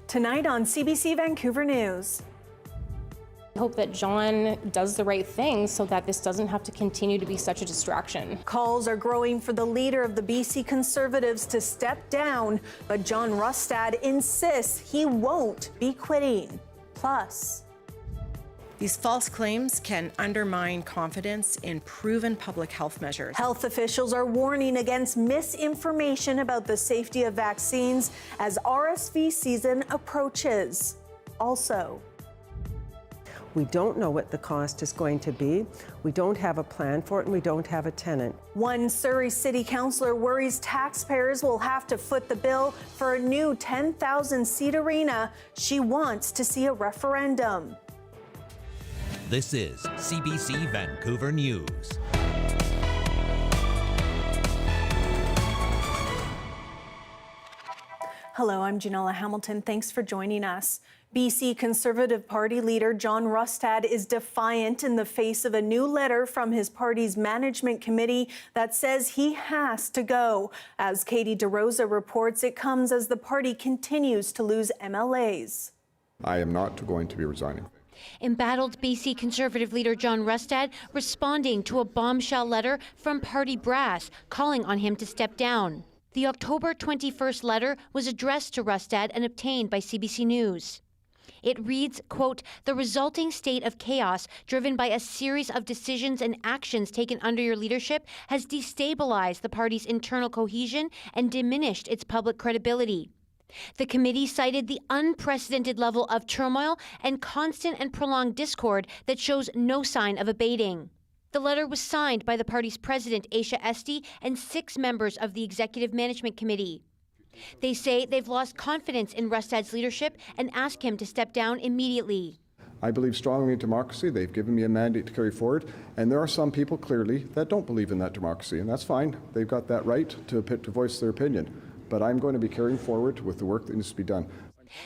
Tonight on CBC Vancouver News. I hope that John does the right thing so that this doesn't have to continue to be such a distraction. Calls are growing for the leader of the BC Conservatives to step down, but John Rustad insists he won't be quitting. Plus, these false claims can undermine confidence in proven public health measures. Health officials are warning against misinformation about the safety of vaccines as RSV season approaches. Also, we don't know what the cost is going to be. We don't have a plan for it, and we don't have a tenant. One Surrey City Councillor worries taxpayers will have to foot the bill for a new 10,000-seat arena. She wants to see a referendum. This is CBC Vancouver News. Hello, I'm Janella Hamilton. Thanks for joining us. BC Conservative Party leader John Rustad is defiant in the face of a new letter from his party's management committee that says he has to go. As Katie DeRosa reports, it comes as the party continues to lose MLAs. I am not going to be resigning. Embattled BC Conservative leader John Rustad responding to a bombshell letter from party brass calling on him to step down. The October 21st letter was addressed to Rustad and obtained by CBC News. It reads, quote, "The resulting state of chaos driven by a series of decisions and actions taken under your leadership has destabilized the party's internal cohesion and diminished its public credibility." The committee cited the unprecedented level of turmoil and constant and prolonged discord that shows no sign of abating. The letter was signed by the party's president, Aisha Esty, and 6 members of the Executive Management Committee. They say they've lost confidence in Rustad's leadership and ask him to step down immediately. I believe strongly in democracy. They've given me a mandate to carry forward, and there are some people clearly that don't believe in that democracy, and that's fine. They've got that right to voice their opinion. But I'm going to be carrying forward with the work that needs to be done.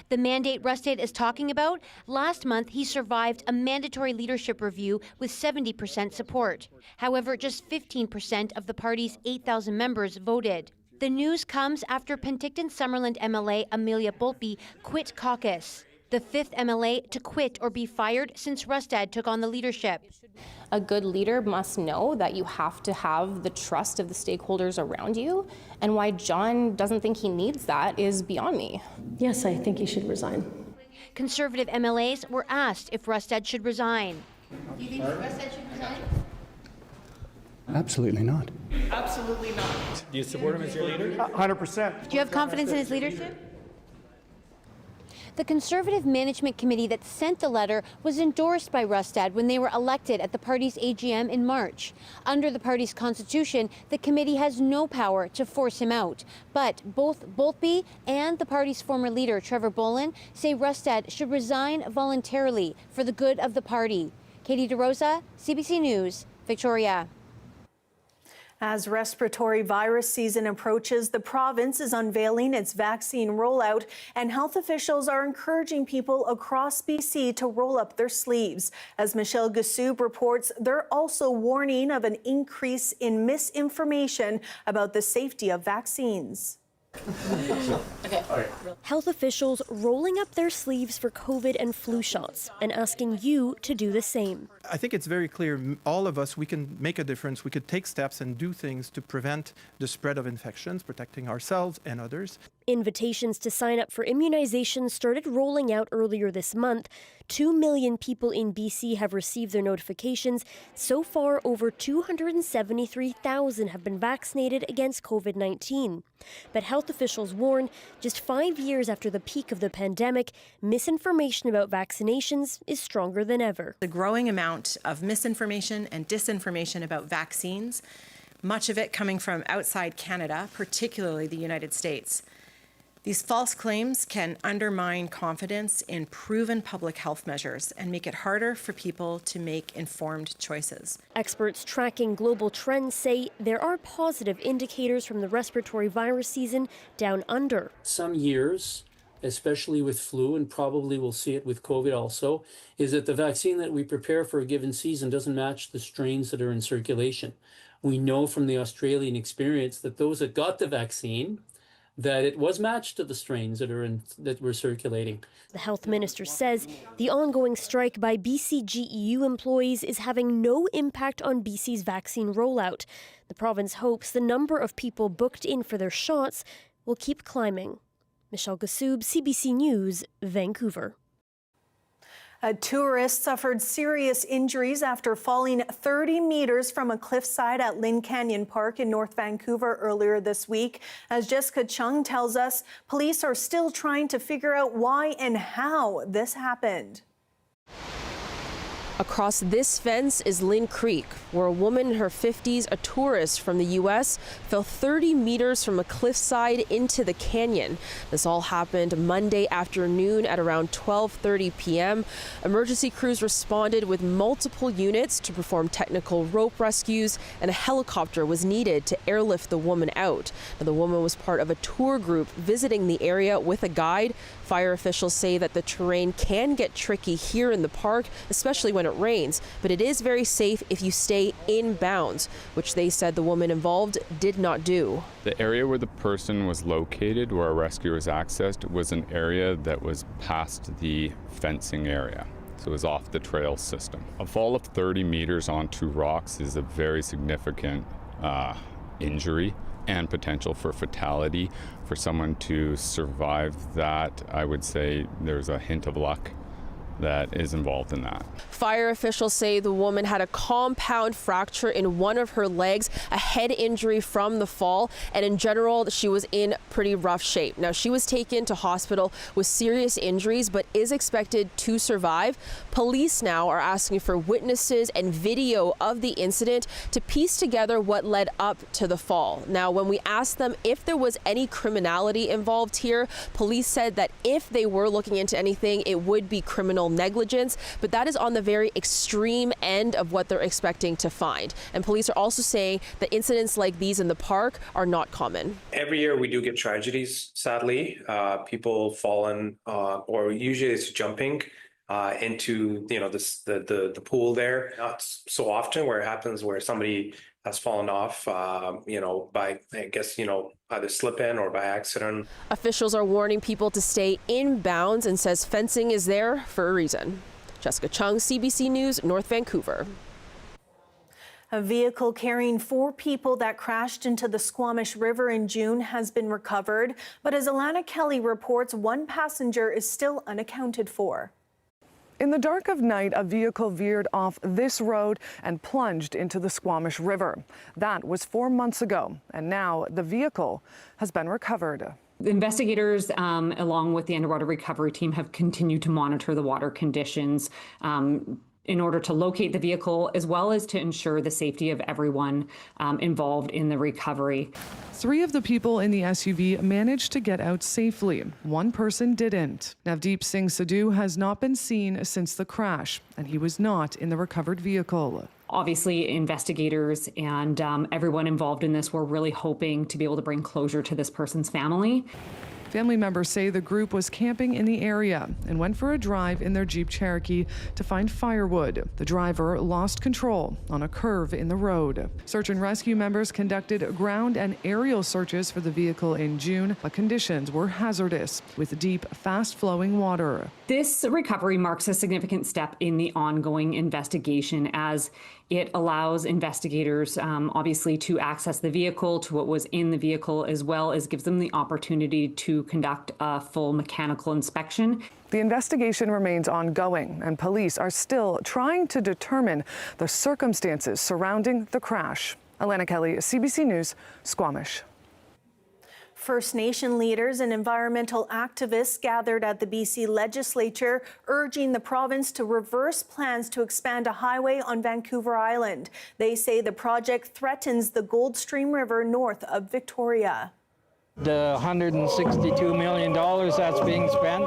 The mandate Rustad is talking about, last month he survived a mandatory leadership review with 70% support. However, just 15% of the party's 8,000 members voted. The news comes after Penticton-Summerland MLA Amelia Boltby quit caucus, the 5th MLA to quit or be fired since Rustad took on the leadership. A good leader must know that you have to have the trust of the stakeholders around you, and why John doesn't think he needs that is beyond me. Yes, I think he should resign. Conservative MLAs were asked if Rustad should resign. Do you think Rustad should resign? Absolutely not. Absolutely not. Do you support him as your leader? 100%. Do you have confidence in his leadership? The Conservative Management Committee that sent the letter was endorsed by Rustad when they were elected at the party's AGM in March. Under the party's constitution, the committee has no power to force him out. But both Boltby and the party's former leader, Trevor Bolin, say Rustad should resign voluntarily for the good of the party. Katie DeRosa, CBC News, Victoria. As respiratory virus season approaches, the province is unveiling its vaccine rollout, and health officials are encouraging people across BC to roll up their sleeves. As Michelle Gassoub reports, they're also warning of an increase in misinformation about the safety of vaccines. Health officials rolling up their sleeves for COVID and flu shots and asking you to do the same. I think it's very clear, all of us, we can make a difference. We could take steps and do things to prevent the spread of infections, protecting ourselves and others. Invitations to sign up for immunization started rolling out earlier this month. 2 million people in BC have received their notifications. So far, over 273,000 have been vaccinated against COVID-19. But health officials warn, just 5 years after the peak of the pandemic, misinformation about vaccinations is stronger than ever. The growing amount of misinformation and disinformation about vaccines, much of it coming from outside Canada, particularly the United States. These false claims can undermine confidence in proven public health measures and make it harder for people to make informed choices. Experts tracking global trends say there are positive indicators from the respiratory virus season down under. Some years, especially with flu, and probably we'll see it with COVID also, is that the vaccine that we prepare for a given season doesn't match the strains that are in circulation. We know from the Australian experience that those that got the vaccine that it was matched to the strains that were circulating. The health minister says the ongoing strike by BCGEU employees is having no impact on BC's vaccine rollout. The province hopes the number of people booked in for their shots will keep climbing. Michelle Gassoub, CBC News, Vancouver. A tourist suffered serious injuries after falling 30 meters from a cliffside at Lynn Canyon Park in North Vancouver earlier this week. As Jessica Chung tells us, police are still trying to figure out why and how this happened. Across this fence is Lynn Creek, where a woman in her 50s, a tourist from the U.S., fell 30 meters from a cliffside into the canyon. This all happened Monday afternoon at around 12:30 p.m. Emergency crews responded with multiple units to perform technical rope rescues, and a helicopter was needed to airlift the woman out. Now, the woman was part of a tour group visiting the area with a guide. Fire officials say that the terrain can get tricky here in the park, especially when it rains, but it is very safe if you stay in bounds, which they said the woman involved did not do. The area where the person was located, where a rescue was accessed, was an area that was past the fencing area. So it was off the trail system. A fall of 30 meters onto rocks is a very significant injury and potential for fatality. For someone to survive that, I would say there's a hint of luck that is involved in that. Fire officials say the woman had a compound fracture in one of her legs, a head injury from the fall, and in general, she was in pretty rough shape. Now, she was taken to hospital with serious injuries, but is expected to survive. Police now are asking for witnesses and video of the incident to piece together what led up to the fall. Now, when we asked them if there was any criminality involved here, police said that if they were looking into anything, it would be criminal negligence, but that is on the very extreme end of what they're expecting to find. And police are also saying that incidents like these in the park are not common. Every year we do get tragedies, sadly. People fallen, or usually it's jumping into the pool there. Not so often where it happens where somebody has fallen off, by, I guess, either slip in or by accident. Officials are warning people to stay in bounds and says fencing is there for a reason. Jessica Chung, CBC News, North Vancouver. A vehicle carrying 4 people that crashed into the Squamish River in June has been recovered, but as Alana Kelly reports, 1 passenger is still unaccounted for. In the dark of night, a vehicle veered off this road and plunged into the Squamish River. That was 4 months ago, and now the vehicle has been recovered. The investigators, along with the underwater recovery team, have continued to monitor the water conditions in order to locate the vehicle, as well as to ensure the safety of everyone involved in the recovery. 3 of the people in the SUV managed to get out safely. 1 person didn't. Navdeep Singh Sidhu has not been seen since the crash, and he was not in the recovered vehicle. Obviously, investigators and everyone involved in this were really hoping to be able to bring closure to this person's family. Family members say the group was camping in the area and went for a drive in their Jeep Cherokee to find firewood. The driver lost control on a curve in the road. Search and rescue members conducted ground and aerial searches for the vehicle in June, but conditions were hazardous with deep, fast-flowing water. This recovery marks a significant step in the ongoing investigation as it allows investigators, obviously, to access the vehicle, to what was in the vehicle, as well as gives them the opportunity to conduct a full mechanical inspection. The investigation remains ongoing, and police are still trying to determine the circumstances surrounding the crash. Alana Kelly, CBC News, Squamish. First Nation leaders and environmental activists gathered at the BC legislature, urging the province to reverse plans to expand a highway on Vancouver Island. They say the project threatens the Gold Stream River north of Victoria. The $162 million that's being spent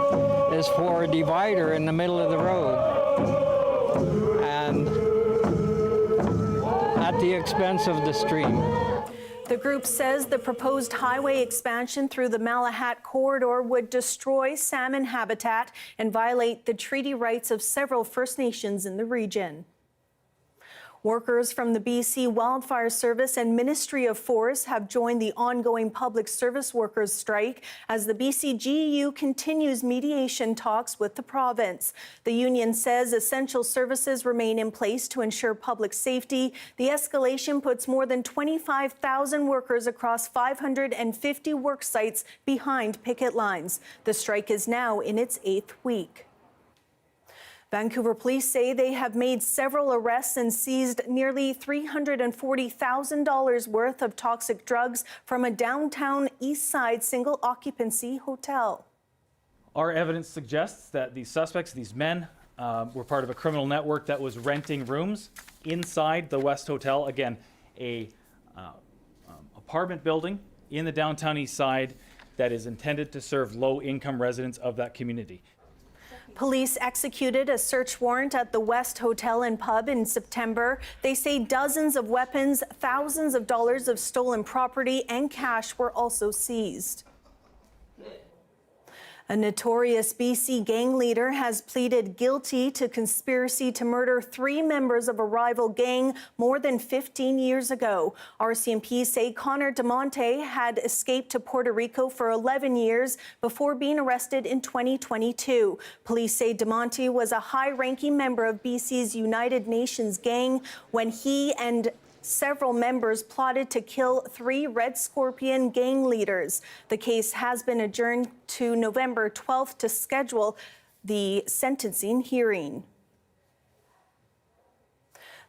is for a divider in the middle of the road, and at the expense of the stream. The group says the proposed highway expansion through the Malahat corridor would destroy salmon habitat and violate the treaty rights of several First Nations in the region. Workers from the BC Wildfire Service and Ministry of Forests have joined the ongoing public service workers strike as the BCGEU continues mediation talks with the province. The union says essential services remain in place to ensure public safety. The escalation puts more than 25,000 workers across 550 work sites behind picket lines. The strike is now in its 8th week. Vancouver police say they have made several arrests and seized nearly $340,000 worth of toxic drugs from a downtown east side single occupancy hotel. Our evidence suggests that these suspects, these men, were part of a criminal network that was renting rooms inside the West Hotel. Again, a apartment building in the downtown east side that is intended to serve low-income residents of that community. Police executed a search warrant at the West Hotel and Pub in September. They say dozens of weapons, thousands of dollars of stolen property, and cash were also seized. A notorious BC gang leader has pleaded guilty to conspiracy to murder 3 members of a rival gang more than 15 years ago. RCMP say Connor DeMonte had escaped to Puerto Rico for 11 years before being arrested in 2022. Police say DeMonte was a high-ranking member of BC's United Nations gang when he and several members plotted to kill 3 Red Scorpion gang leaders. The case has been adjourned to November 12th to schedule the sentencing hearing.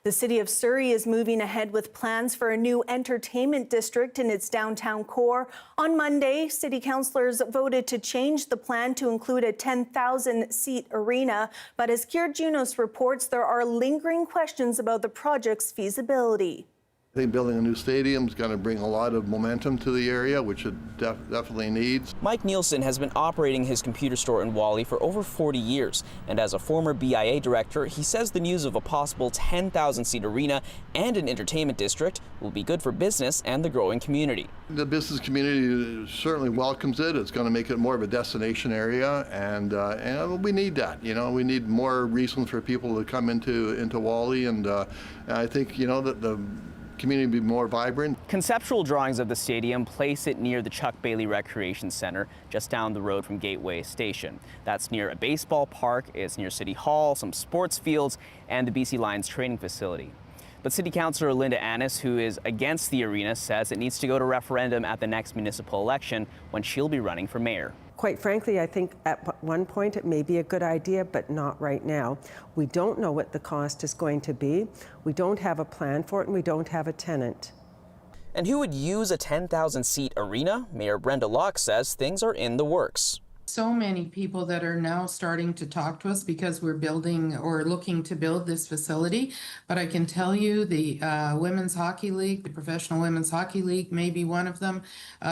The city of Surrey is moving ahead with plans for a new entertainment district in its downtown core. On Monday, city councillors voted to change the plan to include a 10,000-seat arena. But as Kier Junos reports, there are lingering questions about the project's feasibility. I think building a new stadium is going to bring a lot of momentum to the area, which it definitely needs. Mike Nielsen has been operating his computer store in Wally for over 40 years. And as a former BIA director, he says the news of a possible 10,000-seat arena and an entertainment district will be good for business and the growing community. The business community certainly welcomes it. It's going to make it more of a destination area, and we need that. You know, we need more reasons for people to come into Wally, and I think, you know, that the community be more vibrant. Conceptual drawings of the stadium place it near the Chuck Bailey Recreation Center, just down the road from Gateway Station. That's near a baseball park, it's near City Hall, some sports fields, and the BC Lions training facility. But City Councillor Linda Annis, who is against the arena, says it needs to go to referendum at the next municipal election when she'll be running for mayor. Quite frankly, I think at one point it may be a good idea, but not right now. We don't know what the cost is going to be. We don't have a plan for it, and we don't have a tenant. And who would use a 10,000-seat arena? Mayor Brenda Locke says things are in the works. So many people that are now starting to talk to us because we're building or looking to build this facility. But I can tell you the Women's Hockey League, the Professional Women's Hockey League may be one of them.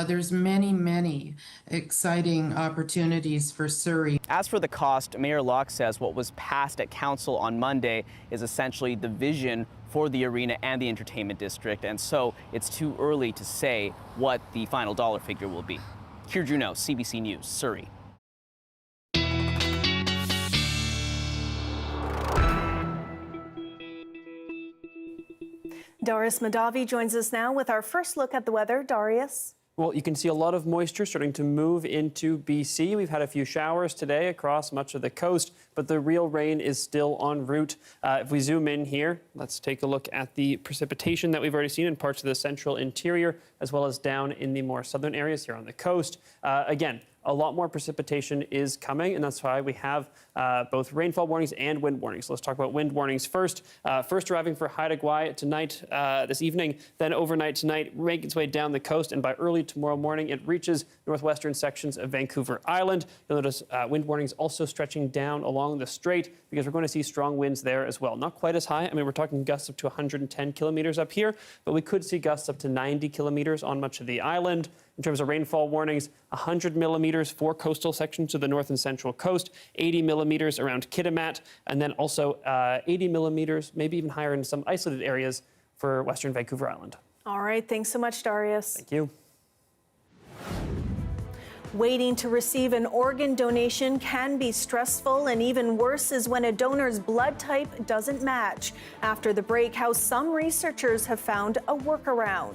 There's many exciting opportunities for Surrey. As for the cost, Mayor Locke says what was passed at council on Monday is essentially the vision for the arena and the entertainment district. And so it's too early to say what the final dollar figure will be. Kier Juno, CBC News, Surrey. Darius Madavi joins us now with our first look at the weather. Darius. Well, you can see a lot of moisture starting to move into BC. We've had a few showers today across much of the coast, but the real rain is still en route. If we zoom in here, let's take a look at the precipitation that we've already seen in parts of the central interior, as well as down in the more southern areas here on the coast. Again, a lot more precipitation is coming, and that's why we have both rainfall warnings and wind warnings. So let's talk about wind warnings first. First arriving for Haida Gwaii tonight, this evening, then overnight tonight, making its way down the coast, and by early tomorrow morning, it reaches northwestern sections of Vancouver Island. You'll notice wind warnings also stretching down along the strait because we're going to see strong winds there as well. Not quite as high. I mean, we're talking gusts up to 110 kilometers up here, but we could see gusts up to 90 kilometers on much of the island. In terms of rainfall warnings, 100 millimeters for coastal sections of the north and central coast, 80 millimeters around Kitimat, and then also 80 millimeters, maybe even higher in some isolated areas for western Vancouver Island. All right, thanks so much, Darius. Thank you. Waiting to receive an organ donation can be stressful, and even worse is when a donor's blood type doesn't match. After the break, how some researchers have found a workaround.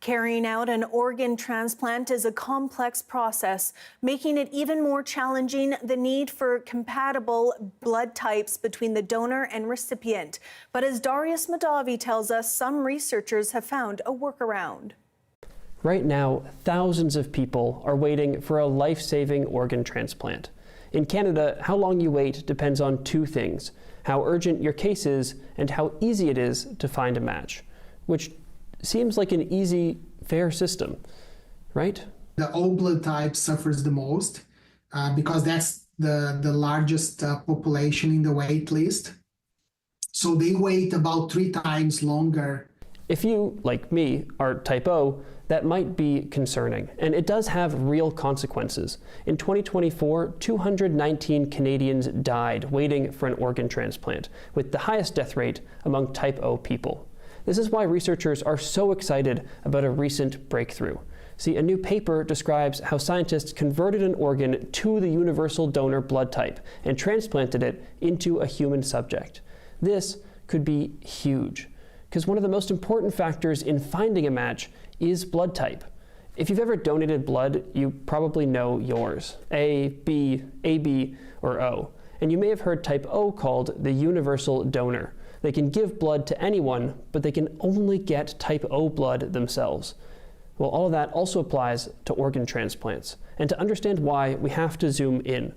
Carrying out an organ transplant is a complex process, making it even more challenging the need for compatible blood types between the donor and recipient. But as Darius Madavi tells us, some researchers have found a workaround. Right now, thousands of people are waiting for a life-saving organ transplant. In Canada, how long you wait depends on two things: how urgent your case is and how easy it is to find a match, which seems like an easy, fair system, right? The O blood type suffers the most because that's the largest population in the wait list. So they wait about 3 times longer. If you, like me, are type O, that might be concerning, and it does have real consequences. In 2024, 219 Canadians died waiting for an organ transplant, with the highest death rate among type O people. This is why researchers are so excited about a recent breakthrough. See, a new paper describes how scientists converted an organ to the universal donor blood type and transplanted it into a human subject. This could be huge, because one of the most important factors in finding a match is blood type. If you've ever donated blood, you probably know yours, A, B, AB, or O. And you may have heard type O called the universal donor. They can give blood to anyone, but they can only get type O blood themselves. Well, all of that also applies to organ transplants. And to understand why, we have to zoom in,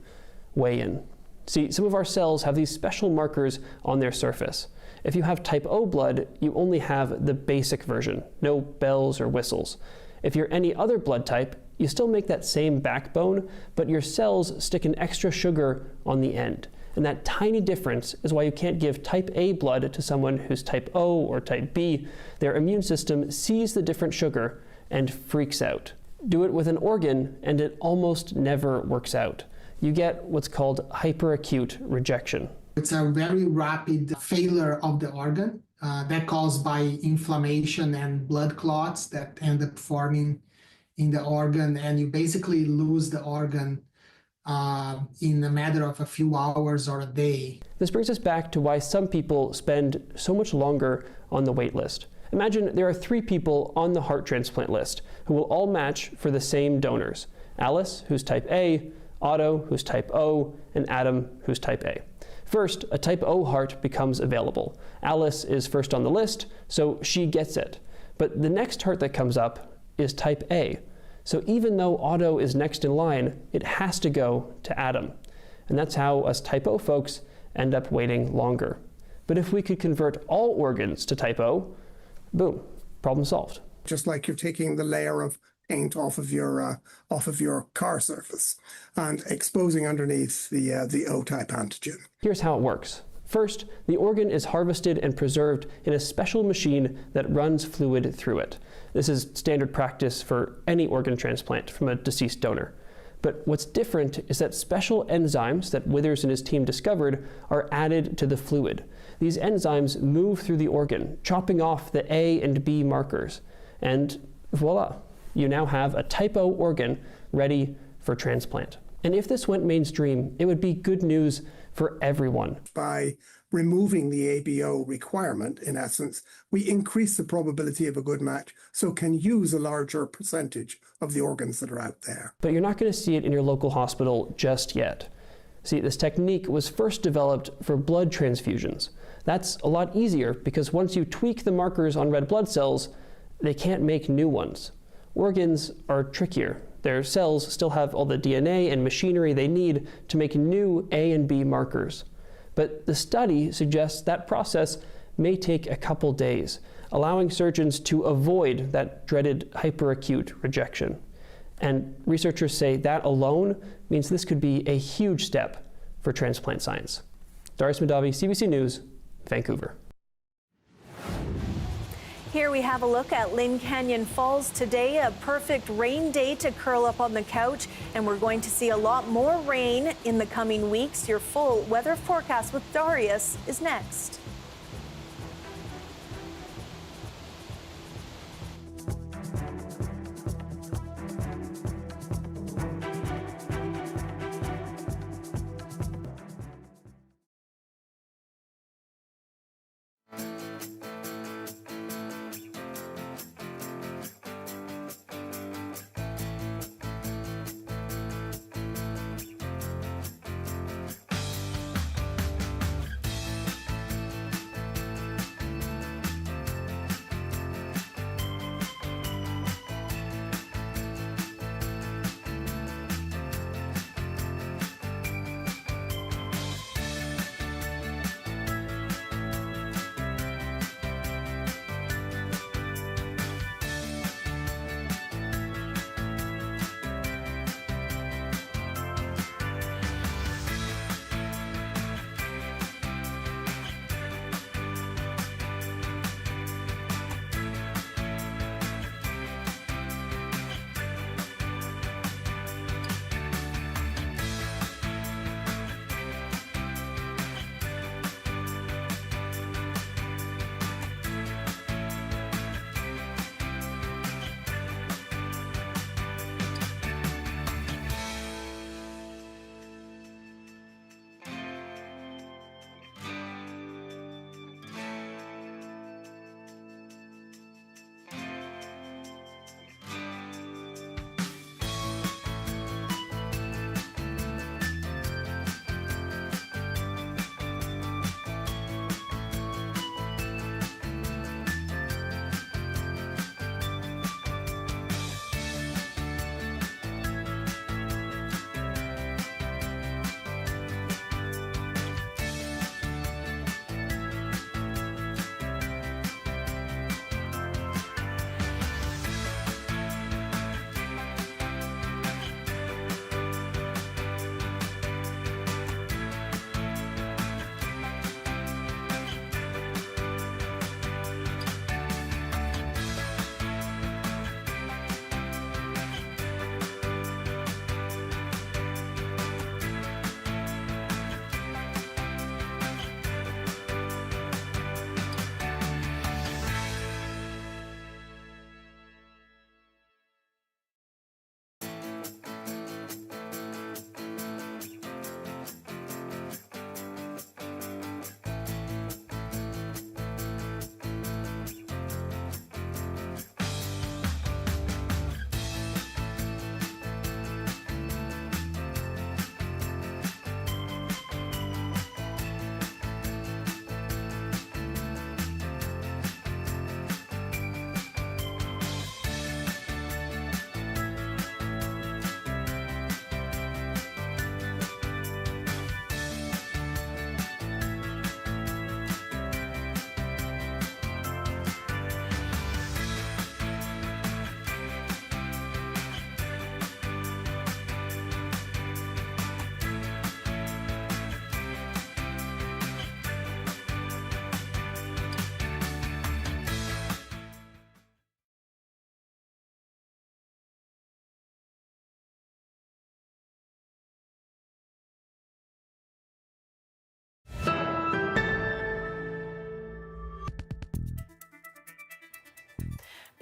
way in. See, some of our cells have these special markers on their surface. If you have type O blood, you only have the basic version, no bells or whistles. If you're any other blood type, you still make that same backbone, but your cells stick an extra sugar on the end. And that tiny difference is why you can't give type A blood to someone who's type O or type B. Their immune system sees the different sugar and freaks out. Do it with an organ, and it almost never works out. You get what's called hyperacute rejection. It's a very rapid failure of the organ that caused by inflammation and blood clots that end up forming in the organ, and you basically lose the organ in a matter of a few hours or a day. This brings us back to why some people spend so much longer on the wait list. Imagine there are 3 people on the heart transplant list who will all match for the same donors. Alice, who's type A, Otto, who's type O, and Adam, who's type A. First, a type O heart becomes available. Alice is first on the list, so she gets it. But the next heart that comes up is type A. So even though Otto is next in line, it has to go to Adam. And that's how us type O folks end up waiting longer. But if we could convert all organs to type O, boom, problem solved. Just like you're taking the layer of paint off of your car surface and exposing underneath the O-type antigen. Here's how it works. First, the organ is harvested and preserved in a special machine that runs fluid through it. This is standard practice for any organ transplant from a deceased donor. But what's different is that special enzymes that Withers and his team discovered are added to the fluid. These enzymes move through the organ, chopping off the A and B markers. And voila, you now have a type O organ ready for transplant. And if this went mainstream, it would be good news for everyone. By removing the ABO requirement, in essence, we increase the probability of a good match, so can use a larger percentage of the organs that are out there. But you're not going to see it in your local hospital just yet. See, this technique was first developed for blood transfusions. That's a lot easier because once you tweak the markers on red blood cells, they can't make new ones. Organs are trickier. Their cells still have all the DNA and machinery they need to make new A and B markers. But the study suggests that process may take a couple days, allowing surgeons to avoid that dreaded hyperacute rejection. And researchers say that alone means this could be a huge step for transplant science. Darius Madavi, CBC News, Vancouver. Here we have a look at Lynn Canyon Falls today, a perfect rain day to curl up on the couch, and we're going to see a lot more rain in the coming weeks. Your full weather forecast with Darius is next.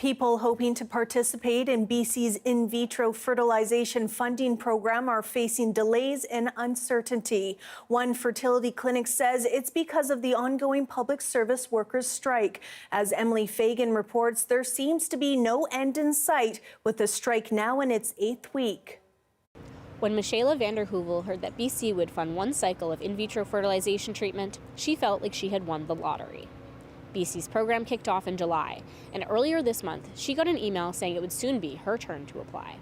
People hoping to participate in BC's in vitro fertilization funding program are facing delays and uncertainty. One fertility clinic says it's because of the ongoing public service workers' strike. As Emily Fagan reports, there seems to be no end in sight, with the strike now in its 8th week. When Michaela Vander Heuvel heard that BC would fund one cycle of in vitro fertilization treatment, she felt like she had won the lottery. BC's program kicked off in July, and earlier this month, she got an email saying it would soon be her turn to apply.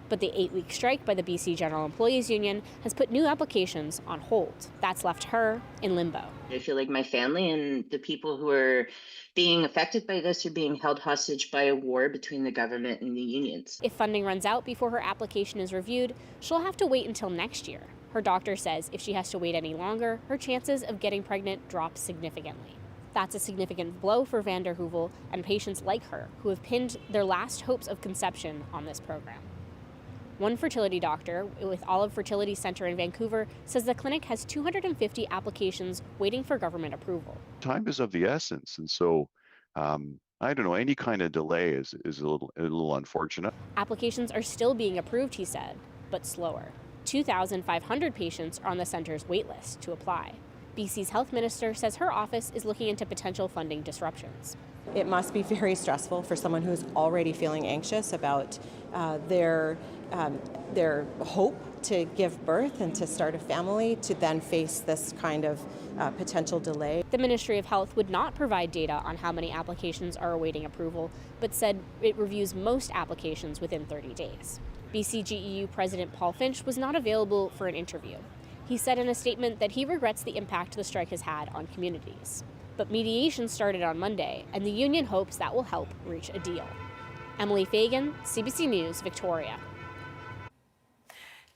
But the 8-week strike by the BC General Employees Union has put new applications on hold. That's left her in limbo. I feel like my family and the people who are being affected by this are being held hostage by a war between the government and the unions. If funding runs out before her application is reviewed, she'll have to wait until next year. Her doctor says if she has to wait any longer, her chances of getting pregnant drop significantly. That's a significant blow for Vander Heuvel and patients like her who have pinned their last hopes of conception on this program. One fertility doctor with Olive Fertility Centre in Vancouver says the clinic has 250 applications waiting for government approval. Time is of the essence, and so I don't know, any kind of delay is a little unfortunate. Applications are still being approved, he said, but slower. 2,500 patients are on the centre's wait list to apply. BC's health minister says her office is looking into potential funding disruptions. It must be very stressful for someone who's already feeling anxious about their hope to give birth and to start a family, to then face this kind of potential delay. The Ministry of Health would not provide data on how many applications are awaiting approval, but said it reviews most applications within 30 days. BCGEU President Paul Finch was not available for an interview. He said in a statement that he regrets the impact the strike has had on communities. But mediation started on Monday, and the union hopes that will help reach a deal. Emily Fagan, CBC News, Victoria.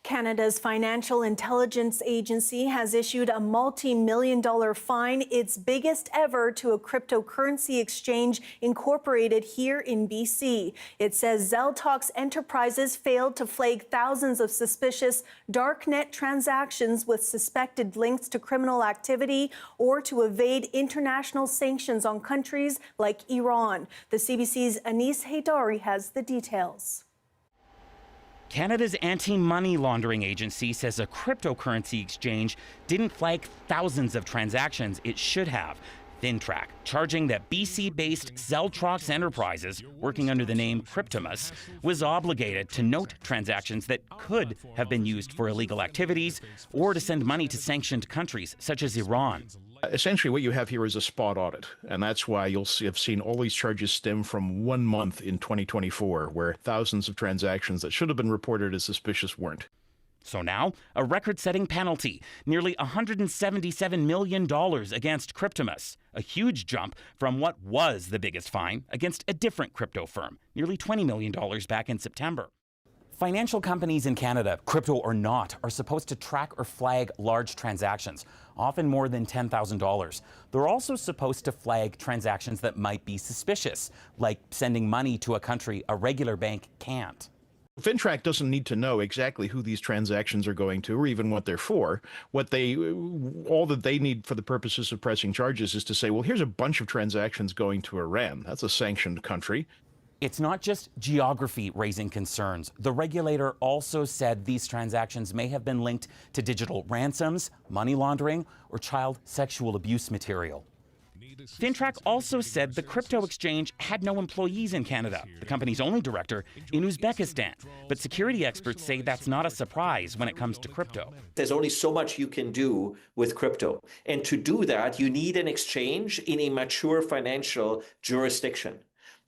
Canada's Financial Intelligence Agency has issued a multi-million-dollar fine, its biggest ever, to a cryptocurrency exchange incorporated here in BC. It says Zeltox Enterprises failed to flag thousands of suspicious darknet transactions with suspected links to criminal activity or to evade international sanctions on countries like Iran. The CBC's Anis Haidari has the details. Canada's anti-money laundering agency says a cryptocurrency exchange didn't flag thousands of transactions it should have. FinTrack charging that BC-based Zeltrox Enterprises, working under the name Cryptomus, was obligated to note transactions that could have been used for illegal activities or to send money to sanctioned countries such as Iran. Essentially, what you have here is a spot audit, and that's why you'll have seen all these charges stem from 1 month in 2024, where thousands of transactions that should have been reported as suspicious weren't. So now, a record-setting penalty, nearly $177 million against Cryptomus, a huge jump from what was the biggest fine against a different crypto firm, nearly $20 million back in September. Financial companies in Canada, crypto or not, are supposed to track or flag large transactions, often more than $10,000. They're also supposed to flag transactions that might be suspicious, like sending money to a country a regular bank can't. FinTrack doesn't need to know exactly who these transactions are going to or even what they're for. All that they need for the purposes of pressing charges is to say, well, here's a bunch of transactions going to Iran. That's a sanctioned country. It's not just geography raising concerns. The regulator also said these transactions may have been linked to digital ransoms, money laundering, or child sexual abuse material. FinTrack also said the crypto exchange had no employees in Canada, the company's only director in Uzbekistan. But security experts say that's not a surprise when it comes to crypto. There's only so much you can do with crypto. And to do that, you need an exchange in a mature financial jurisdiction.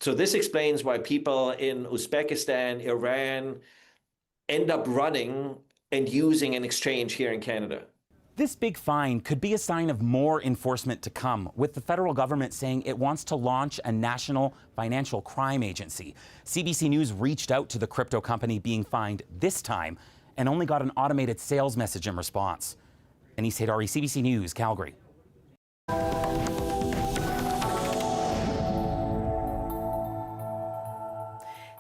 So this explains why people in Uzbekistan, Iran, end up running and using an exchange here in Canada. This big fine could be a sign of more enforcement to come, with the federal government saying it wants to launch a national financial crime agency. CBC News reached out to the crypto company being fined this time and only got an automated sales message in response. Anis Haidari, CBC News, Calgary.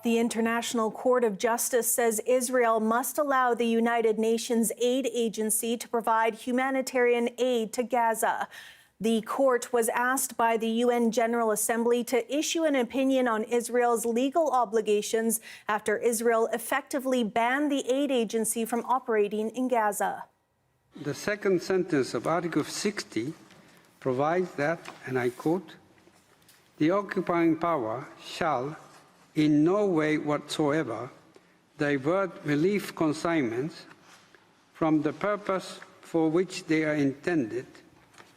The International Court of Justice says Israel must allow the United Nations Aid Agency to provide humanitarian aid to Gaza. The court was asked by the UN General Assembly to issue an opinion on Israel's legal obligations after Israel effectively banned the aid agency from operating in Gaza. The second sentence of Article 60 provides that, and I quote, "The occupying power shall in no way whatsoever divert relief consignments from the purpose for which they are intended,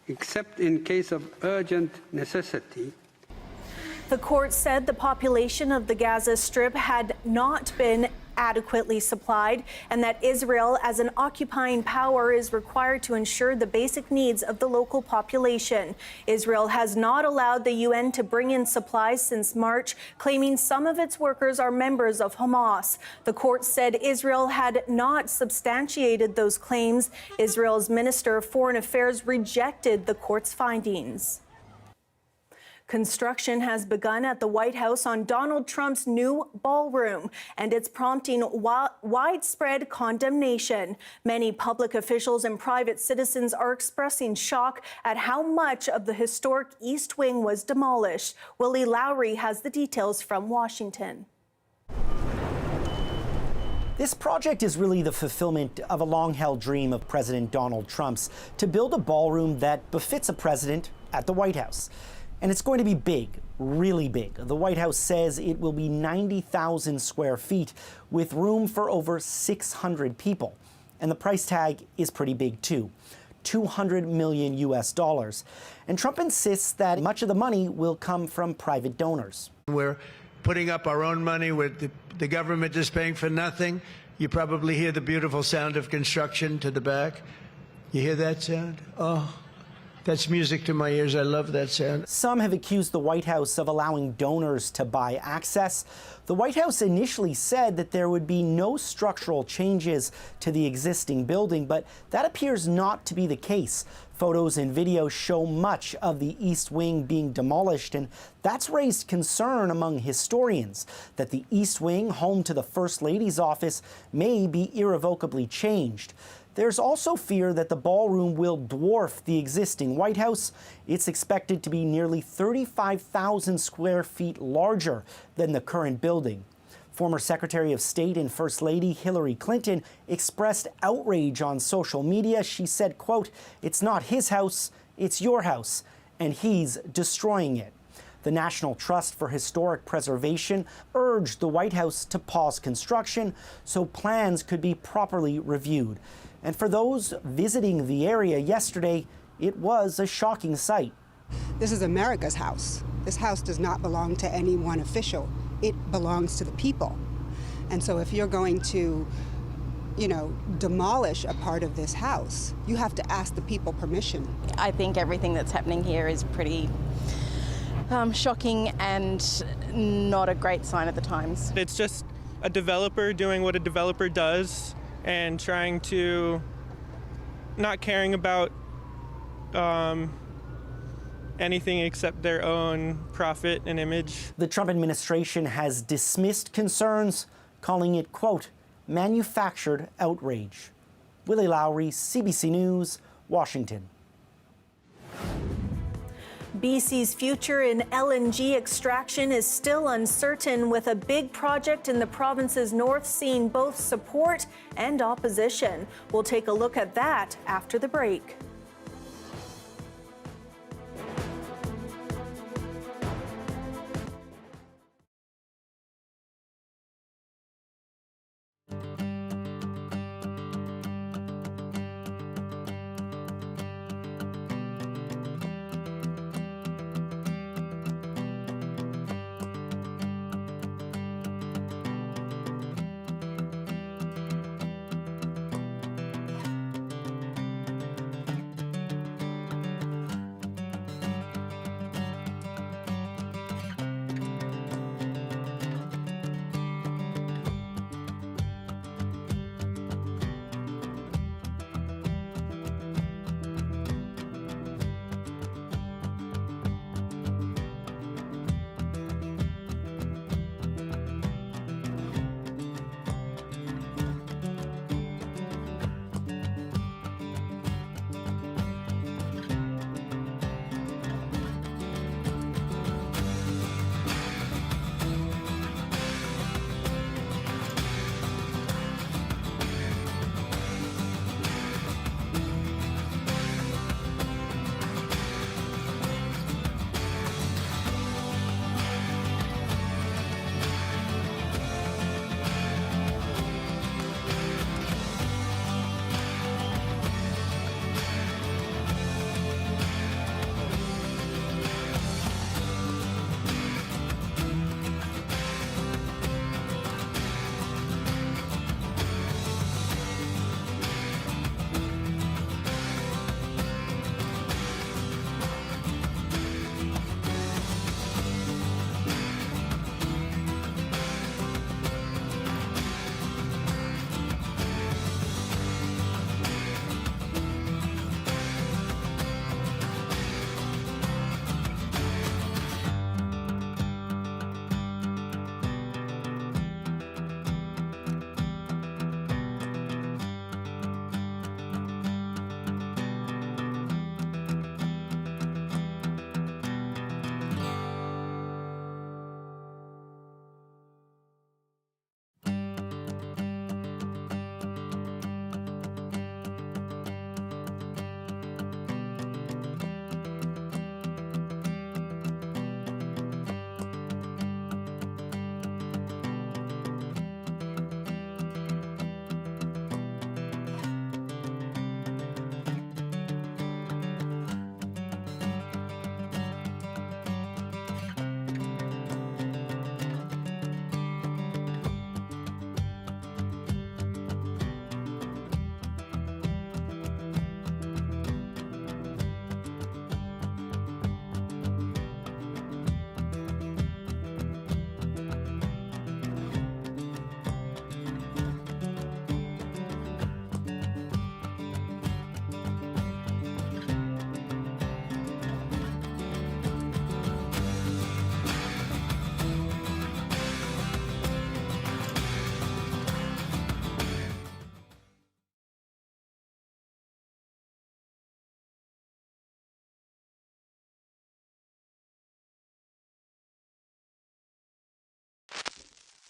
except in case of urgent necessity." The court said the population of the Gaza Strip had not been adequately supplied and that Israel, as an occupying power, is required to ensure the basic needs of the local population. Israel has not allowed the UN to bring in supplies since March, claiming some of its workers are members of Hamas. The court said Israel had not substantiated those claims. Israel's Minister of Foreign Affairs rejected the court's findings. Construction has begun at the White House on Donald Trump's new ballroom, and it's prompting widespread condemnation. Many public officials and private citizens are expressing shock at how much of the historic East Wing was demolished. Willie Lowry has the details from Washington. This project is really the fulfillment of a long-held dream of President Donald Trump's to build a ballroom that befits a president at the White House. And it's going to be big, really big. The White House says it will be 90,000 square feet with room for over 600 people. And the price tag is pretty big too, $200 million US. And Trump insists that much of the money will come from private donors. We're putting up our own money with the government is paying for nothing. You probably hear the beautiful sound of construction to the back. You hear that sound? Oh. That's music to my ears. I love that sound. Some have accused the White House of allowing donors to buy access. The White House initially said that there would be no structural changes to the existing building, but that appears not to be the case. Photos and videos show much of the East Wing being demolished, and that's raised concern among historians that the East Wing, home to the First Lady's office, may be irrevocably changed. There's also fear that the ballroom will dwarf the existing White House. It's expected to be nearly 35,000 square feet larger than the current building. Former Secretary of State and First Lady Hillary Clinton expressed outrage on social media. She said, quote, "It's not his house, it's your house, and he's destroying it." The National Trust for Historic Preservation urged the White House to pause construction so plans could be properly reviewed. And for those visiting the area yesterday, it was a shocking sight. This is America's house. This house does not belong to any one official. It belongs to the people. And so if you're going to, demolish a part of this house, you have to ask the people permission. I think everything that's happening here is pretty shocking and not a great sign of the times. It's just a developer doing what a developer does and trying to not caring about anything except their own profit and image. The Trump administration has dismissed concerns, calling it, quote, manufactured outrage. Willie Lowry, CBC News, Washington. BC's future in LNG extraction is still uncertain, with a big project in the province's north seeing both support and opposition. We'll take a look at that after the break.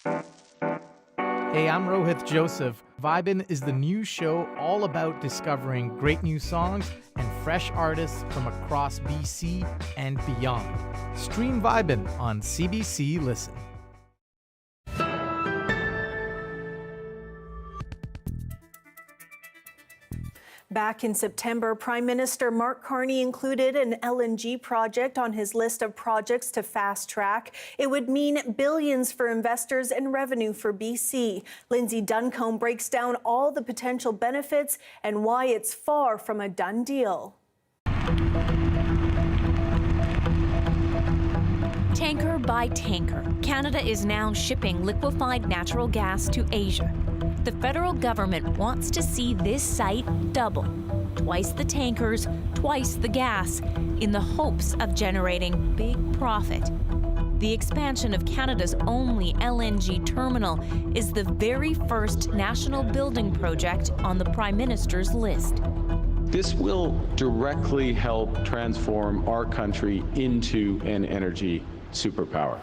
Hey, I'm Rohith Joseph. Vibin' is the new show all about discovering great new songs and fresh artists from across BC and beyond. Stream Vibin' on CBC Listen. Back in September, Prime Minister Mark Carney included an LNG project on his list of projects to fast track. It would mean billions for investors and revenue for BC. Lindsay Duncombe breaks down all the potential benefits and why it's far from a done deal. Tanker by tanker, Canada is now shipping liquefied natural gas to Asia. The federal government wants to see this site double. Twice the tankers, twice the gas, in the hopes of generating big profit. The expansion of Canada's only LNG terminal is the very first national building project on the Prime Minister's list. This will directly help transform our country into an energy superpower.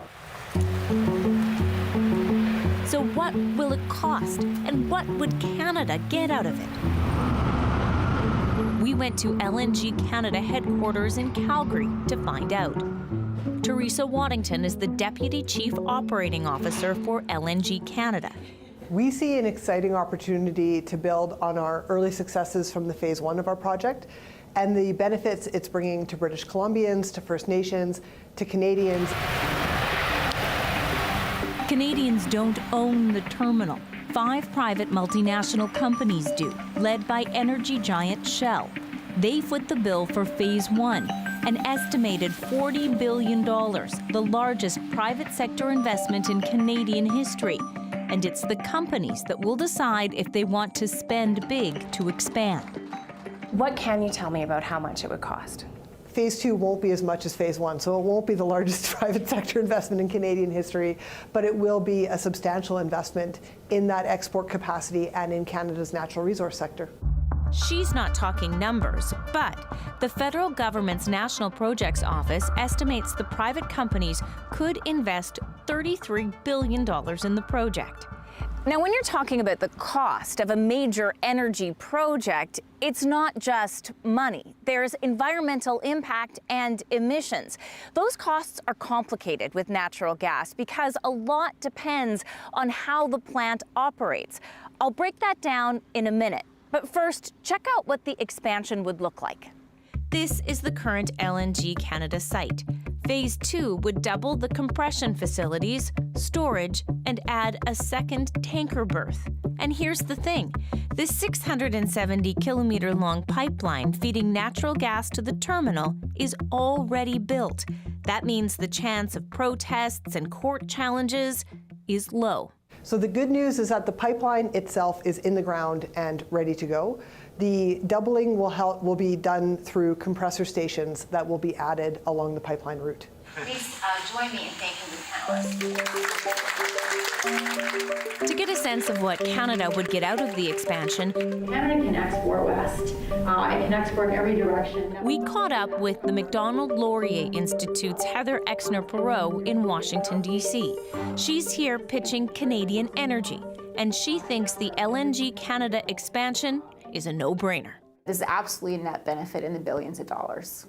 So what will it cost, and what would Canada get out of it? We went to LNG Canada headquarters in Calgary to find out. Teresa Waddington is the Deputy Chief Operating Officer for LNG Canada. We see an exciting opportunity to build on our early successes from the phase 1 of our project and the benefits it's bringing to British Columbians, to First Nations, to Canadians. Canadians don't own the terminal. 5 private multinational companies do, led by energy giant Shell. They foot the bill for phase 1, an estimated $40 billion, the largest private sector investment in Canadian history. And it's the companies that will decide if they want to spend big to expand. What can you tell me about how much it would cost? Phase 2 won't be as much as phase 1, so it won't be the largest private sector investment in Canadian history, but it will be a substantial investment in that export capacity and in Canada's natural resource sector. She's not talking numbers, but the federal government's National Projects Office estimates the private companies could invest $33 billion in the project. Now, when you're talking about the cost of a major energy project, it's not just money. There's environmental impact and emissions. Those costs are complicated with natural gas because a lot depends on how the plant operates. I'll break that down in a minute. But first, check out what the expansion would look like. This is the current LNG Canada site. Phase 2 would double the compression facilities, storage, and add a second tanker berth. And here's the thing. This 670-kilometer-long pipeline feeding natural gas to the terminal is already built. That means the chance of protests and court challenges is low. So the good news is that the pipeline itself is in the ground and ready to go. The doubling will be done through compressor stations that will be added along the pipeline route. Please join me in thanking the panelists. To get a sense of what Canada would get out of the expansion, Canada can export west. It can export every direction. We caught up with the Macdonald-Laurier Institute's Heather Exner-Perot in Washington, D.C. She's here pitching Canadian energy, and she thinks the LNG Canada expansion is a no-brainer. There's absolutely a net benefit in the billions of dollars.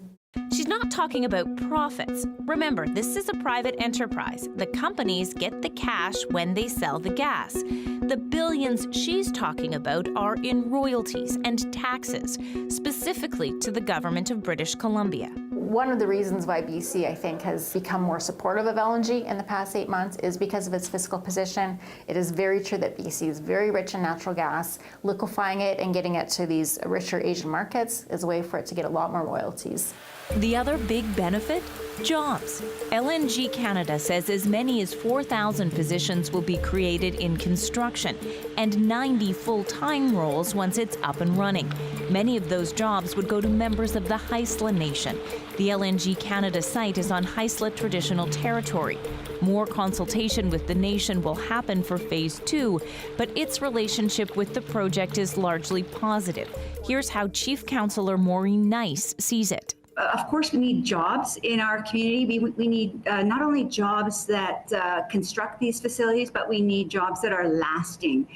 She's not talking about profits. Remember, this is a private enterprise. The companies get the cash when they sell the gas. The billions she's talking about are in royalties and taxes, specifically to the government of British Columbia. One of the reasons why BC, I think, has become more supportive of LNG in the past 8 months is because of its fiscal position. It is very true that BC is very rich in natural gas. Liquefying it and getting it to these richer Asian markets is a way for it to get a lot more royalties. The other big benefit? Jobs. LNG Canada says as many as 4,000 positions will be created in construction and 90 full-time roles once it's up and running. Many of those jobs would go to members of the Haisla Nation. The LNG Canada site is on Haisla traditional territory. More consultation with the nation will happen for Phase 2, but its relationship with the project is largely positive. Here's how Chief Councillor Maureen Nice sees it. of course, we need jobs in our community. We need not only jobs that construct these facilities, but we need jobs that are lasting.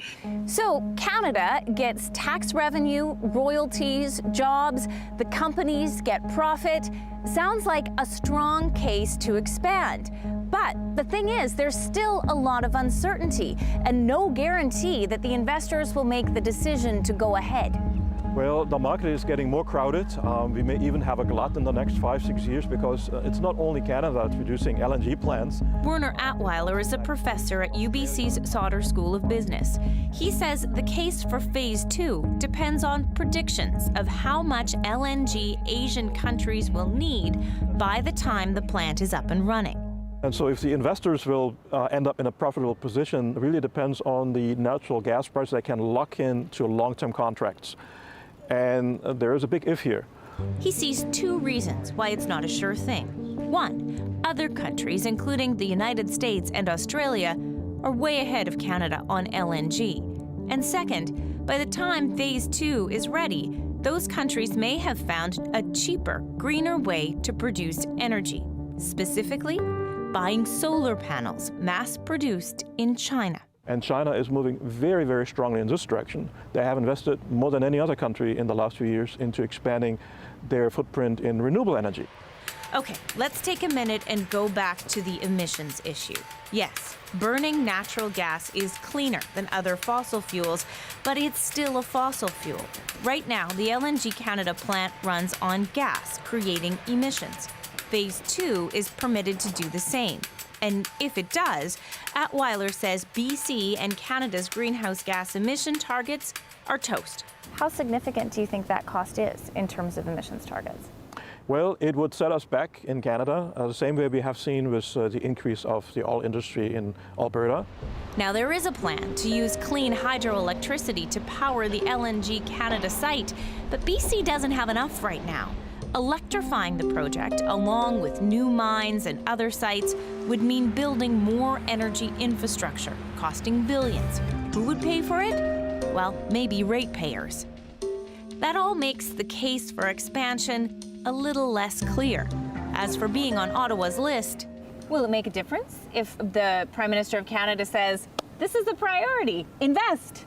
So Canada gets tax revenue, royalties, jobs, the companies get profit. Sounds like a strong case to expand. But the thing is, there's still a lot of uncertainty and no guarantee that the investors will make the decision to go ahead. Well, the market is getting more crowded. We may even have a glut in the next 5-6 years because it's not only Canada that's producing LNG plants. Werner Atweiler is a professor at UBC's Sauder School of Business. He says the case for Phase 2 depends on predictions of how much LNG Asian countries will need by the time the plant is up and running. And so if the investors will end up in a profitable position, it really depends on the natural gas price they can lock in to long-term contracts. And there is a big if here. He sees two reasons why it's not a sure thing. One, other countries, including the United States and Australia, are way ahead of Canada on LNG. And second, by the time Phase 2 is ready, those countries may have found a cheaper, greener way to produce energy, specifically buying solar panels mass-produced in China. And China is moving very, very strongly in this direction. They have invested more than any other country in the last few years into expanding their footprint in renewable energy. Okay, let's take a minute and go back to the emissions issue. Yes, burning natural gas is cleaner than other fossil fuels, but it's still a fossil fuel. Right now, the LNG Canada plant runs on gas, creating emissions. Phase 2 is permitted to do the same. And if it does, Atweiler says BC and Canada's greenhouse gas emission targets are toast. How significant do you think that cost is in terms of emissions targets? Well, it would set us back in Canada, the same way we have seen with the increase of the oil industry in Alberta. Now, there is a plan to use clean hydroelectricity to power the LNG Canada site, but BC doesn't have enough right now. Electrifying the project, along with new mines and other sites, would mean building more energy infrastructure, costing billions. Who would pay for it? Well, maybe ratepayers. That all makes the case for expansion a little less clear. As for being on Ottawa's list, will it make a difference if the Prime Minister of Canada says, this is a priority, invest?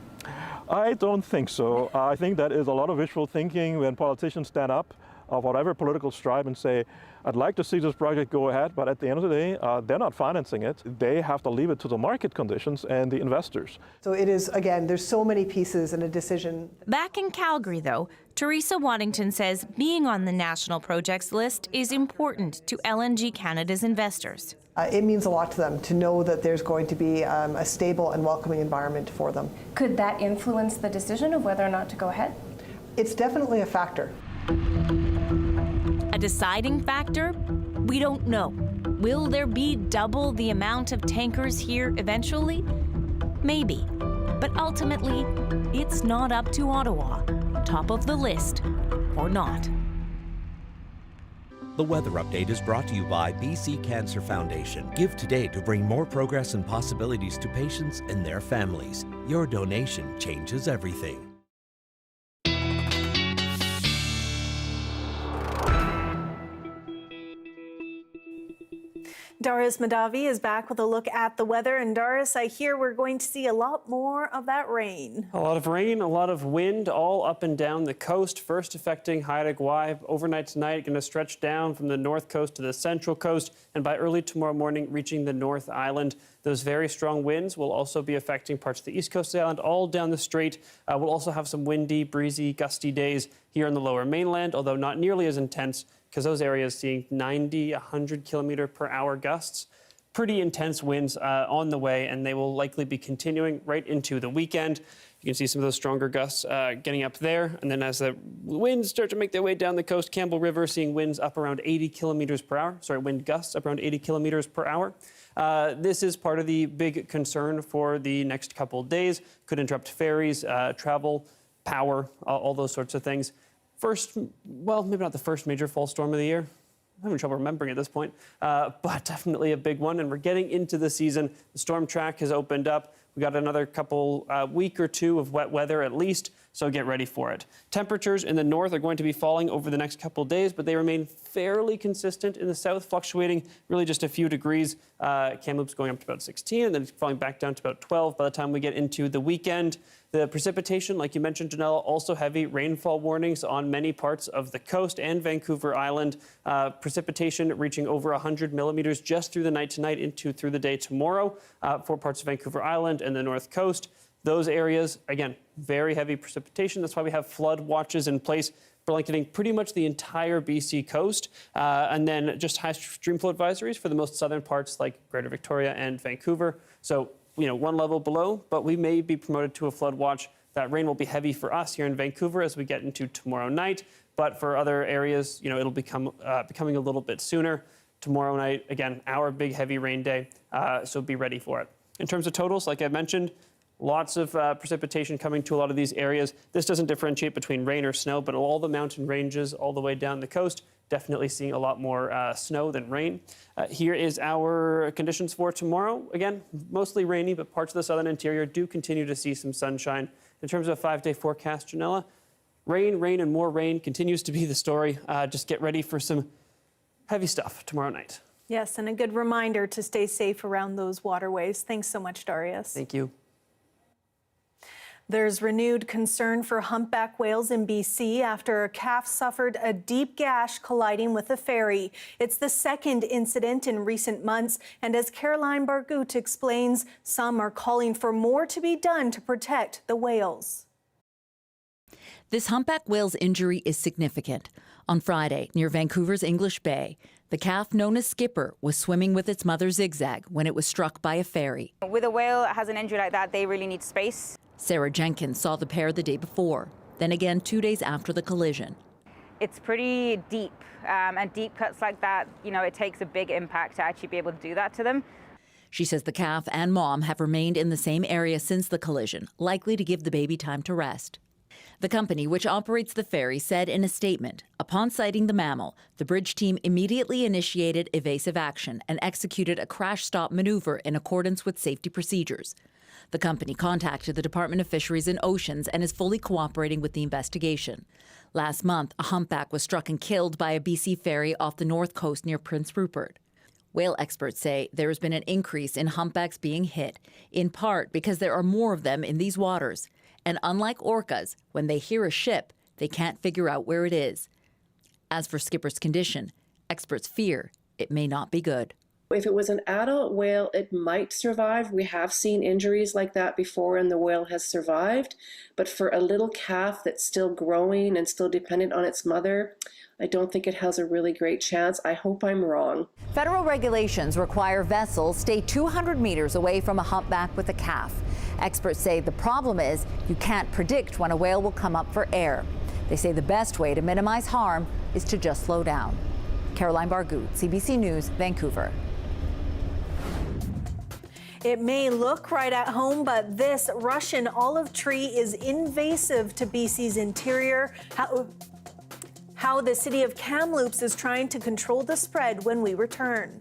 I don't think so. I think that is a lot of wishful thinking when politicians stand up of whatever political stripe and say, I'd like to see this project go ahead, but at the end of the day, they're not financing it. They have to leave it to the market conditions and the investors. So it is, again, there's so many pieces in a decision. Back in Calgary, though, Teresa Waddington says being on the national projects list is important to LNG Canada's investors. It means a lot to them to know that there's going to be a stable and welcoming environment for them. Could that influence the decision of whether or not to go ahead? It's definitely a factor. A deciding factor? We don't know. Will there be double the amount of tankers here eventually? Maybe. But ultimately, it's not up to Ottawa. Top of the list or not. The Weather Update is brought to you by BC Cancer Foundation. Give today to bring more progress and possibilities to patients and their families. Your donation changes everything. Darius Madavi is back with a look at the weather. And Darius, I hear we're going to see a lot more of that rain. A lot of rain, a lot of wind, all up and down the coast. First affecting Haida Gwaii. Overnight tonight, going to stretch down from the north coast to the central coast. And by early tomorrow morning, reaching the North Island. Those very strong winds will also be affecting parts of the east coast of the island, all down the strait. We'll also have some windy, breezy, gusty days here on the lower mainland, although not nearly as intense, because those areas seeing 90, 100 kilometer per hour gusts. Pretty intense winds on the way, and they will likely be continuing right into the weekend. You can see some of those stronger gusts getting up there. And then as the winds start to make their way down the coast, Campbell River seeing winds up around 80 kilometers per hour. Sorry, wind gusts up around 80 kilometers per hour. This is part of the big concern for the next couple of days. Could interrupt ferries, travel, power, all those sorts of things. First, well, maybe not the first major fall storm of the year. I'm having trouble remembering at this point, but definitely a big one. And we're getting into the season. The storm track has opened up. We got another couple week or two of wet weather at least. so get ready for it. Temperatures in the north are going to be falling over the next couple of days, but they remain fairly consistent in the south, fluctuating really just a few degrees. Kamloops going up to about 16, and then it's falling back down to about 12 by the time we get into the weekend. The precipitation, like you mentioned, Janella, also heavy rainfall warnings on many parts of the coast and Vancouver Island. Precipitation reaching over 100 millimeters just through the night tonight through the day tomorrow for parts of Vancouver Island and the north coast. Those areas, again, very heavy precipitation. That's why we have flood watches in place blanketing pretty much the entire BC coast. And then just high stream flow advisories for the most southern parts like Greater Victoria and Vancouver. So, one level below, but we may be promoted to a flood watch. That rain will be heavy for us here in Vancouver as we get into tomorrow night. But for other areas, it'll becoming a little bit sooner. Tomorrow night, again, our big heavy rain day. So be ready for it. In terms of totals, like I mentioned, lots of precipitation coming to a lot of these areas. This doesn't differentiate between rain or snow, but all the mountain ranges all the way down the coast, definitely seeing a lot more snow than rain. Here is our conditions for tomorrow. Again, mostly rainy, but parts of the southern interior do continue to see some sunshine. In terms of a 5-day forecast, Janella, rain, and more rain continues to be the story. Just get ready for some heavy stuff tomorrow night. Yes, and a good reminder to stay safe around those waterways. Thanks so much, Darius. Thank you. There's renewed concern for humpback whales in BC after a calf suffered a deep gash colliding with a ferry. It's the second incident in recent months, and as Caroline Bargut explains, some are calling for more to be done to protect the whales. This humpback whale's injury is significant. On Friday, near Vancouver's English Bay, the calf known as Skipper was swimming with its mother Zigzag when it was struck by a ferry. With a whale that has an injury like that, they really need space. Sarah Jenkins saw the pair the day before, then again 2 days after the collision. It's pretty deep, and deep cuts like that, it takes a big impact to actually be able to do that to them. She says the calf and mom have remained in the same area since the collision, likely to give the baby time to rest. The company, which operates the ferry, said in a statement, upon sighting the mammal, the bridge team immediately initiated evasive action and executed a crash stop maneuver in accordance with safety procedures. The company contacted the Department of Fisheries and Oceans and is fully cooperating with the investigation. Last month, a humpback was struck and killed by a BC ferry off the north coast near Prince Rupert. Whale experts say there has been an increase in humpbacks being hit, in part because there are more of them in these waters. And unlike orcas, when they hear a ship, they can't figure out where it is. As for Skipper's condition, experts fear it may not be good. If it was an adult whale, it might survive. We have seen injuries like that before and the whale has survived. But for a little calf that's still growing and still dependent on its mother, I don't think it has a really great chance. I hope I'm wrong. Federal regulations require vessels stay 200 meters away from a humpback with a calf. Experts say the problem is you can't predict when a whale will come up for air. They say the best way to minimize harm is to just slow down. Caroline Bargut, CBC News, Vancouver. It may look right at home, but this Russian olive tree is invasive to BC's interior. How the city of Kamloops is trying to control the spread when we return.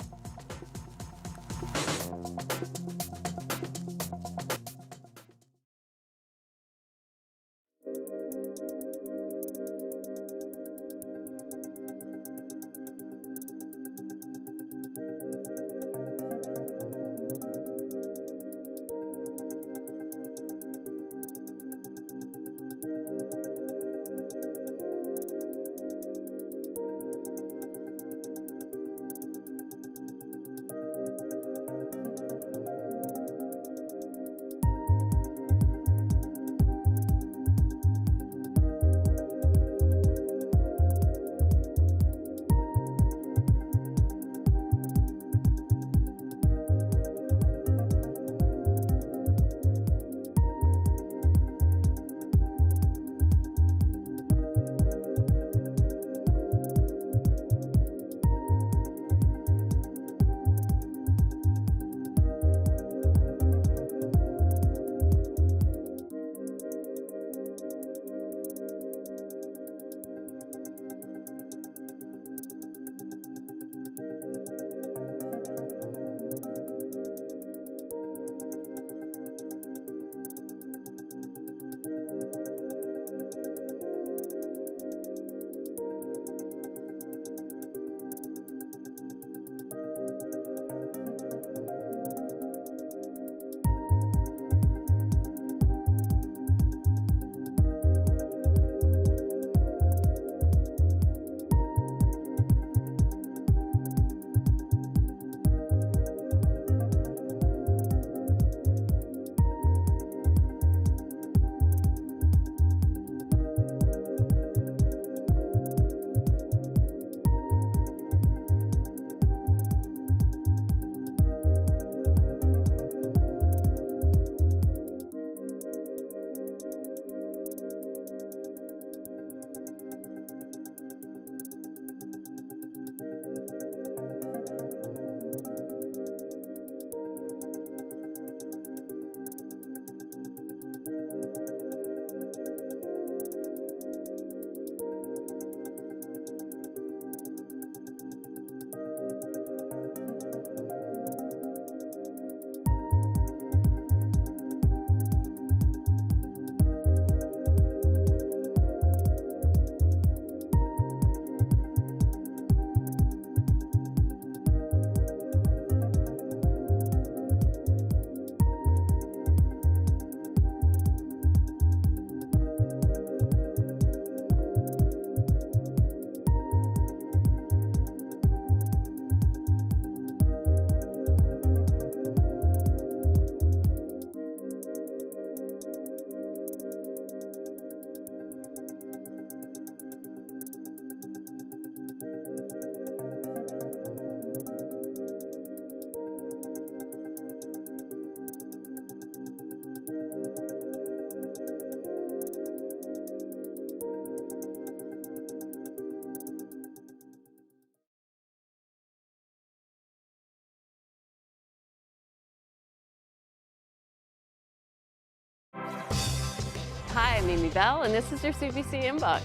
Hi, I'm Amy Bell, and this is your CBC Inbox.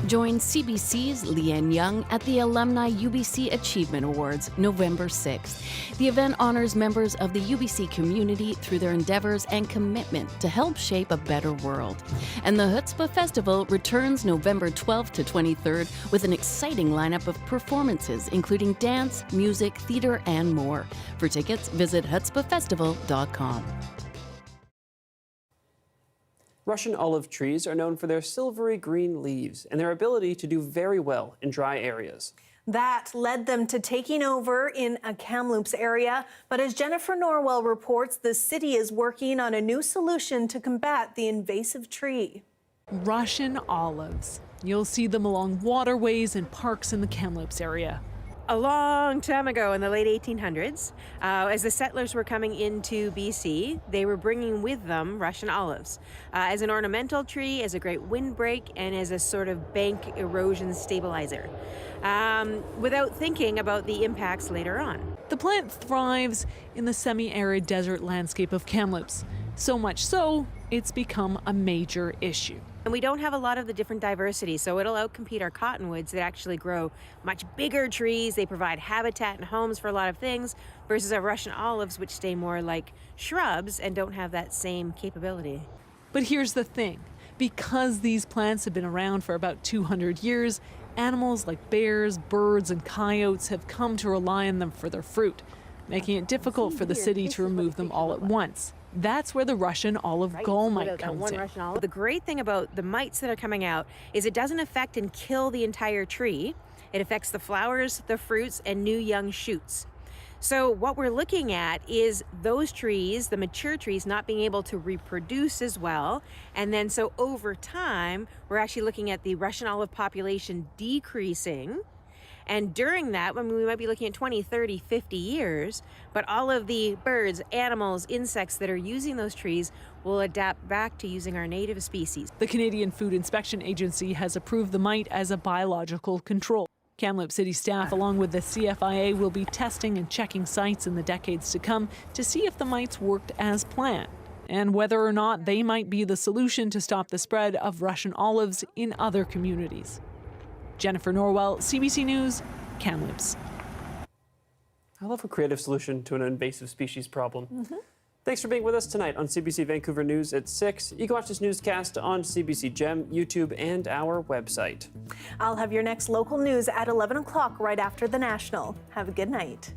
Join CBC's Leanne Young at the Alumni UBC Achievement Awards, November 6th. The event honors members of the UBC community through their endeavors and commitment to help shape a better world. And the Chutzpah Festival returns November 12th to 23rd with an exciting lineup of performances, including dance, music, theater, and more. For tickets, visit chutzpahfestival.com. Russian olive trees are known for their silvery green leaves and their ability to do very well in dry areas. That led them to taking over in a Kamloops area. But as Jennifer Norwell reports, the city is working on a new solution to combat the invasive tree. Russian olives. You'll see them along waterways and parks in the Kamloops area. A long time ago in the late 1800s, as the settlers were coming into BC, they were bringing with them Russian olives as an ornamental tree, as a great windbreak, and as a sort of bank erosion stabilizer, without thinking about the impacts later on. The plant thrives in the semi-arid desert landscape of Kamloops, so much so it's become a major issue. And we don't have a lot of the different diversity, so it'll outcompete our cottonwoods that actually grow much bigger trees. They provide habitat and homes for a lot of things, versus our Russian olives, which stay more like shrubs and don't have that same capability. But here's the thing. Because these plants have been around for about 200 years, animals like bears, birds, and coyotes have come to rely on them for their fruit, making it difficult for the city to remove them all at once. That's where the Russian olive gall mite comes in. The great thing about the mites that are coming out is it doesn't affect and kill the entire tree. It affects the flowers, the fruits, and new young shoots. So what we're looking at is those trees, the mature trees, not being able to reproduce as well. And then so over time, we're actually looking at the Russian olive population decreasing. And during that, when we might be looking at 20, 30, 50 years, but all of the birds, animals, insects that are using those trees will adapt back to using our native species. The Canadian Food Inspection Agency has approved the mite as a biological control. Kamloops City staff, along with the CFIA, will be testing and checking sites in the decades to come to see if the mites worked as planned, and whether or not they might be the solution to stop the spread of Russian olives in other communities. Jennifer Norwell, CBC News, Kamloops. I love a creative solution to an invasive species problem. Thanks for being with us tonight on CBC Vancouver News at 6. You can watch this newscast on CBC Gem, YouTube, and our website. I'll have your next local news at 11 o'clock right after the National. Have a good night.